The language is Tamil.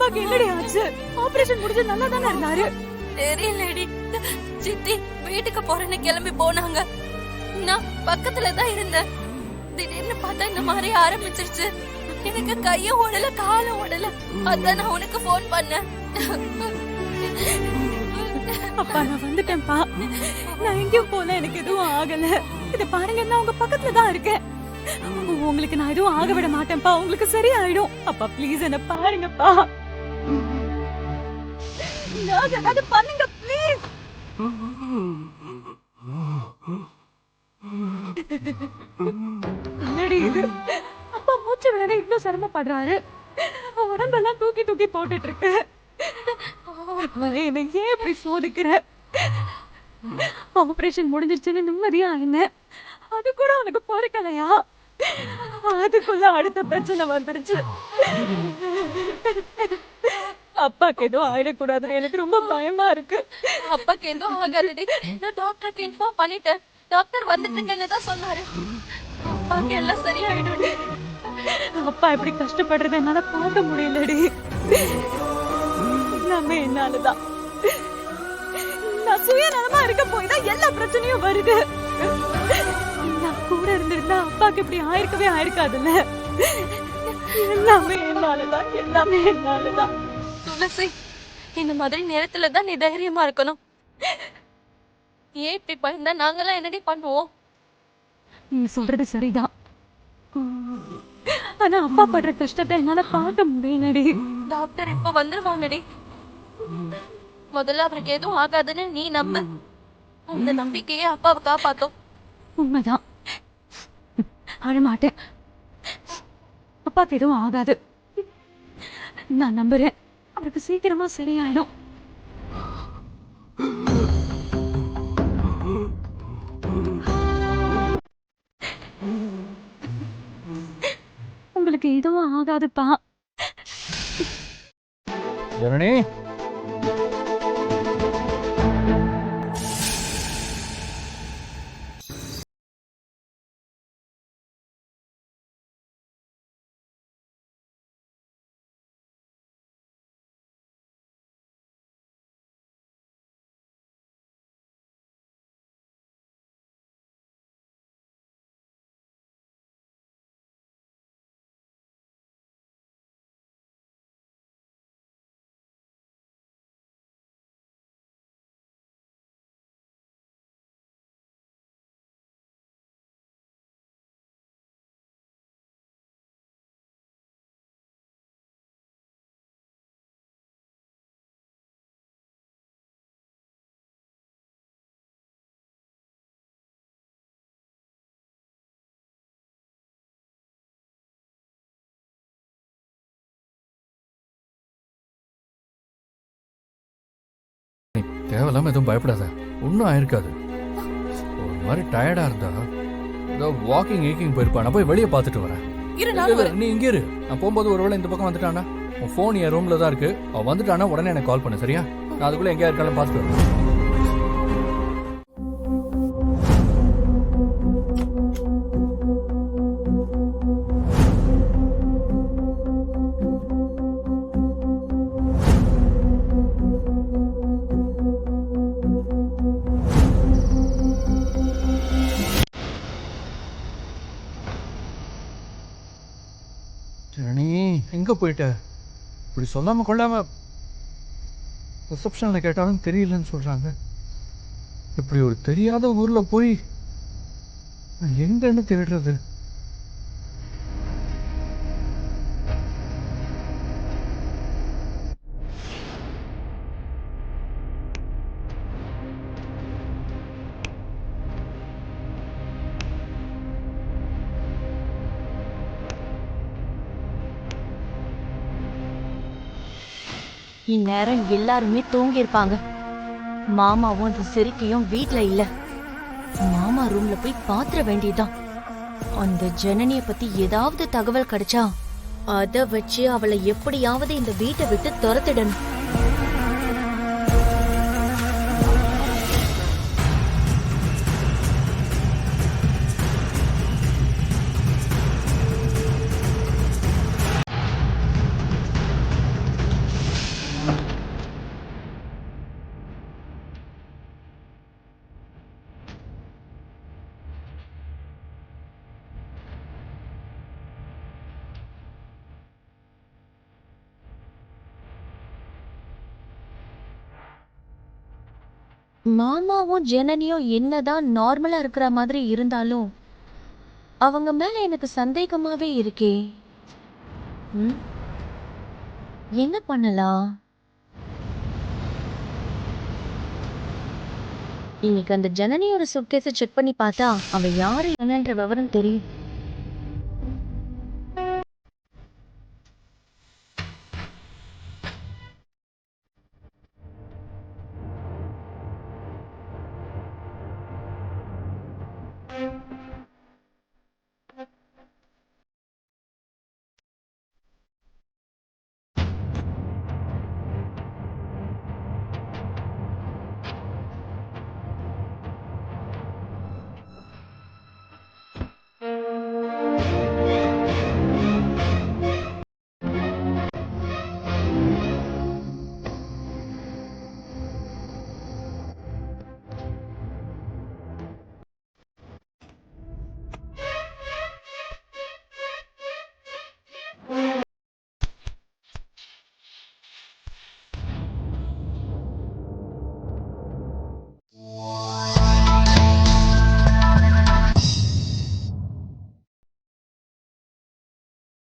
அப்பாக்கு என்னடி ஆச்சு? ஆபரேஷன் முடிஞ்சு நல்லா தானே இருந்தாரு. தெரியலடி, சித்தி வீட்டுக்கு போறேன்னு கிளம்பி போனாங்க. நான் பக்கத்துல தான் இருந்தேன். திடீர்னு பார்த்தா இந்த மாதிரி ஆரம்பிச்சிருச்சு. எனக்கு கையும் ஓடல காலும் ஓடல. அதான் நான் உனக்கு போன் பண்ணேன். அப்பா நான் வந்துட்டேன்ப்பா. நான் எங்கேயும் போல, எனக்கு எதுவும் ஆகல. இத பாருங்க, நான் உங்க பக்கத்துல தான் இருக்கேன். உங்களுக்கு நான் எதுவும் ஆக விட மாட்டேன்ப்பா. உங்களுக்கு சரியாயிடும். அப்பா ப்ளீஸ் என்ன பாருங்கப்பா. அது பண்ணுங்க ப்ளீஸ். என்னடி இது? அப்பா மூச்சு விட இவ்வளவு சிரமப்படுறாரு. உடம்பெல்லாம் தூக்கி தூக்கி போட்டுட்டு இருக்கு. என்ன ஏன் இப்படி சோதிக்கிற? ஆபரேஷன் முடிஞ்சிருச்சுன்னு நிம்மதியா இருந்தேன். அது கூட உனக்கு பொறுக்கலையா? அதுக்குள்ள அடுத்த பிரச்சனை வந்துருச்சு. அப்பாக்கு எதுவும் ஆயிடக்கூடாதுன்னு எனக்கு ரொம்ப பயமா இருக்கு. அப்பாக்கு எதுவும் ஆகாதடி. நான் டாக்டருக்கு இன்ஃபார்ம் பண்ணிட்டேன். டாக்டர் வந்துட்டு இருக்கேன்னு தான் சொன்னாரு. அப்பாக்கு எல்லாம் சரியாயிடும். அப்பா இப்படி கஷ்டப்படுறத என்னால பார்க்க முடியலடி. எல்லாமே என்னாலதான். நான் சுயநலமா இருக்க போய் தான் எல்லா பிரச்சனையும் வருது. நான் கூட இருந்திருந்தா அப்பாக்கு இப்படி ஆயிருக்கவே ஆயிருக்காதுல்ல. எல்லாமே என்னாலதான், எல்லாமே என்னாலதான். துளசி, இந்த மாதிரி நேரத்துல தான் நீ தைரியமா இருக்கணும். ஏன் இப்படி பயந்தா நாங்கெல்லாம் என்னடி பண்ணுவோம்? நீ சொல்றது சரிதான். ஆனா அப்பா படுற கஷ்டத்தை என்னால பார்க்க முடியலடி. டாக்டர் இப்ப வந்துருவாங்கடி. முதல்ல அவருக்கு எதுவும் ஆகாதுன்னு நீ நம்ப. அந்த நம்பிக்கையே அப்பாவை காப்பாத்தோம். உண்மைதான். அழமாட்டேன். அப்பாக்கு எதுவும் ஆகாது. நான் நம்புறேன். அவருக்கு சீக்கிரமா சரியாயிடும். உங்களுக்கு எதுவும் ஆகாதுப்பா. ஜனனி, தேவையில்லாம எதுவும் பயப்படாத. ஒன்றும் ஆயிருக்காது. ஒரு மாதிரி டயர்டா இருந்தா ஏதோ வாக்கிங் ஏக்கிங் போயிருப்பா. நான் போய் வெளியே பார்த்துட்டு வரேன். நீ இங்கே இரு. நான் போகும்போது ஒருவேளை இந்த பக்கம் வந்துட்டானா, உன் ஃபோன் என் ரூம்ல தான் இருக்கு. அவன் வந்துட்டானா உடனே எனக்கு கால் பண்ணு, சரியா? நான் அதுக்குள்ள எங்கேயா இருக்காலும் பார்த்துட்டு வரேன். ஜனனி, எங்க போயிட்ட? இப்படி சொல்லாம கொள்ளாம ரிசப்ஷன்ல கேட்டாலும் தெரியலன்னு சொல்றாங்க. இப்படி ஒரு தெரியாத ஊர்ல போய் எங்கன்னு தேடுறது? இந்நேரம் எல்லாருமே தூங்கி இருப்பாங்க. மாமாவும் அந்த சிரிக்கையும் வீட்ல இல்ல. மாமா ரூம்ல போய் பாத்திர வேண்டியதுதான். அந்த ஜனனிய பத்தி ஏதாவது தகவல் கிடைச்சா அத வச்சு அவளை எப்படியாவது இந்த வீட்டை விட்டு துரத்திடணும். மாமாவும் ஜனனியும் என்னதான் நார்மலா இருக்கிற மாதிரி இருந்தாலும் அவங்க மேல எனக்கு சந்தேகமாவே இருக்கே. ம், என்ன பண்ணலாம்? இன்னைக்கு அந்த ஜனனியோட சுட்கேஸை செக் பண்ணி பார்த்தா அவ யாரு என்னன்ற விவரம் தெரியும்.